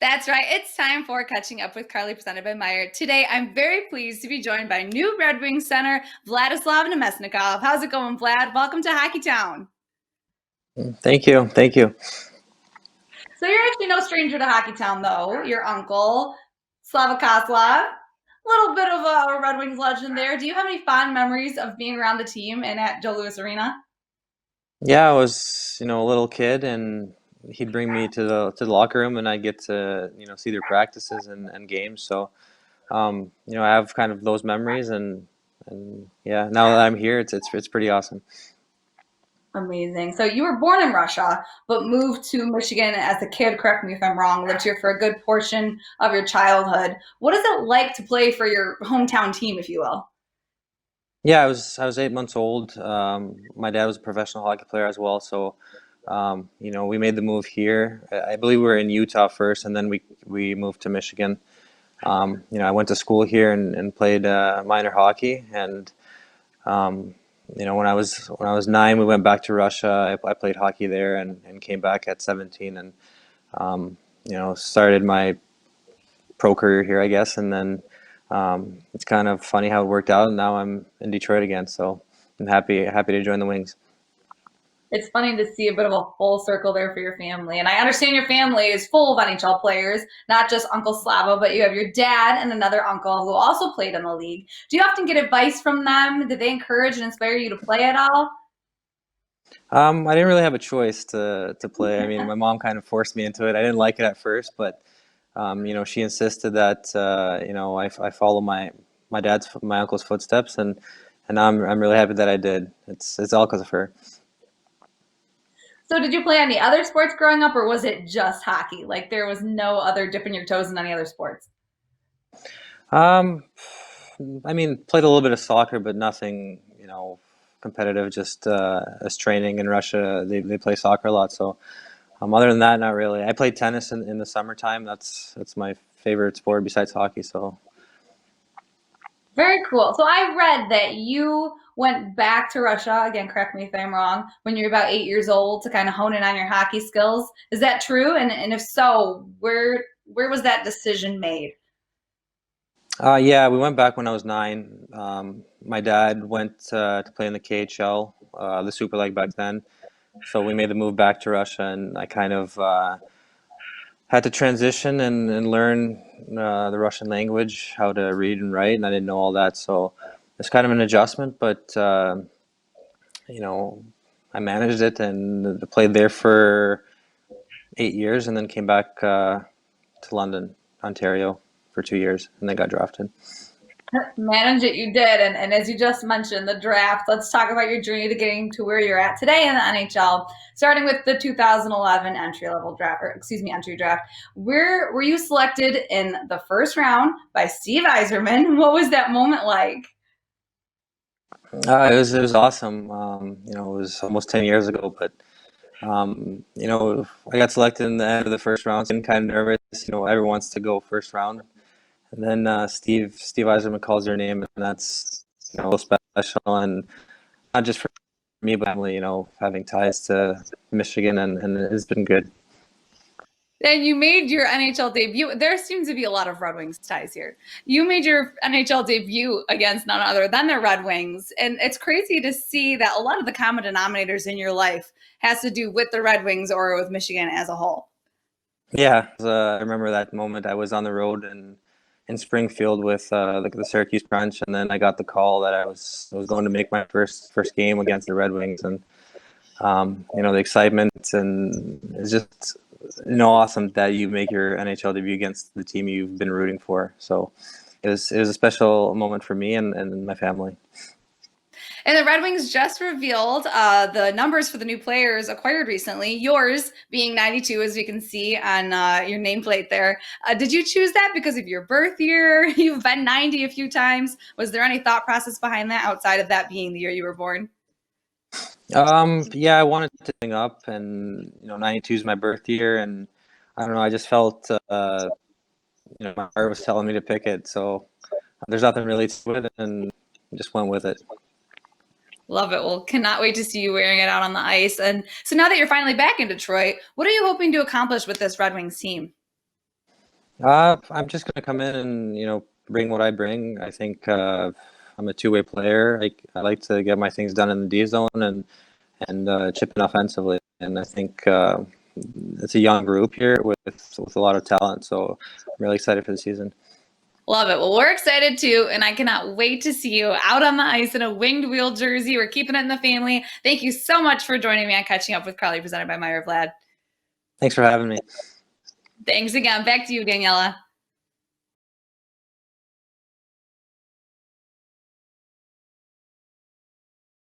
That's right. It's time for Catching Up with Carley, presented by Meijer. Today, I'm very pleased to be joined by new Red Wing center, Vladislav Namestnikov. How's it going, Vlad? Welcome to Hockey Town. Thank you. Thank you. So you're actually no stranger to Hockey Town, though. Your uncle, Slava Koslav, a little bit of a Red Wings legend there. Do you have any fond memories of being around the team and at Joe Louis Arena? Yeah, I was, a little kid, and he'd bring me to the locker room, and I get to, see their practices and games. So, I have kind of those memories, and yeah, now that I'm here, it's pretty awesome. Amazing. So you were born in Russia, but moved to Michigan as a kid. Correct me if I'm wrong. Lived here for a good portion of your childhood. What is it like to play for your hometown team, if you will? Yeah, I was 8 months old. My dad was a professional hockey player as well, so we made the move here. I believe we were in Utah first, and then we moved to Michigan. I went to school here and played minor hockey, and when I was 9, we went back to Russia. I played hockey there and came back at 17, and started my pro career here, I guess. And then it's kind of funny how it worked out, and now I'm in Detroit again. So I'm happy to join the Wings. It's funny to see a bit of a full circle there for your family. And I understand your family is full of NHL players, not just Uncle Slava, but you have your dad and another uncle who also played in the league. Do you often get advice from them? Did they encourage and inspire you to play at all? I didn't really have a choice to play. I mean, my mom kind of forced me into it. I didn't like it at first, but she insisted that I follow my uncle's footsteps, and I'm really happy that I did. It's all because of her. So did you play any other sports growing up, or was it just hockey? Like there was no other dipping your toes in any other sports? Um, I mean, played a little bit of soccer, but nothing, competitive. Just as training in Russia, they play soccer a lot. So other than that, not really. I played tennis in the summertime. That's my favorite sport besides hockey. So Very cool. So I read that you went back to Russia, again, correct me if I'm wrong, when you were about 8 years old to kind of hone in on your hockey skills. Is that true? And if so, where was that decision made? yeah, we went back when I was 9. My dad went to play in the KHL, the Super League back then. So we made the move back to Russia, and I kind of had to transition and learn the Russian language, how to read and write, and I didn't know all that. So it's kind of an adjustment, but you know, I managed it and played there for 8 years, and then came back to London, Ontario, for 2 years, and then got drafted. Manage it, you did. And as you just mentioned, the draft, let's talk about your journey to getting to where you're at today in the NHL, starting with the 2011 entry level draft, or excuse me, entry draft. Where were you selected in the first round by Steve Eiserman? What was that moment like? It was awesome. It was almost 10 years ago, but I got selected in the end of the first round. So I'm kind of nervous. Everyone wants to go first round. And then Steve Eiserman calls your name, and that's special, and not just for me, but family. Having ties to Michigan, and it's been good. And you made your NHL debut. There seems to be a lot of Red Wings ties here. You made your NHL debut against none other than the Red Wings. And it's crazy to see that a lot of the common denominators in your life has to do with the Red Wings or with Michigan as a whole. Yeah, I remember that moment. I was on the road in Springfield with the Syracuse Crunch, and then I got the call that I was going to make my first game against the Red Wings, and the excitement, and it's just awesome that you make your NHL debut against the team you've been rooting for. So it was a special moment for me and my family. And the Red Wings just revealed the numbers for the new players acquired recently, yours being 92, as we can see on your nameplate there. Did you choose that because of your birth year? You've been 90 a few times. Was there any thought process behind that outside of that being the year you were born? Yeah, I wanted to bring up, and 92 is my birth year, and I don't know, I just felt my heart was telling me to pick it, so there's nothing really to it, and just went with it. Love it. Well, cannot wait to see you wearing it out on the ice. And so now that you're finally back in Detroit, what are you hoping to accomplish with this Red Wings team? I'm just gonna come in and bring what I bring. I think I'm a two-way player. I like to get my things done in the D zone and chip in offensively. And I think it's a young group here with a lot of talent. So I'm really excited for the season. Love it. Well, we're excited too, and I cannot wait to see you out on the ice in a winged wheel jersey. We're keeping it in the family. Thank you so much for joining me on Catching Up with Carley, presented by Meijer, Vlad. Thanks for having me. Thanks again. Back to you, Daniela.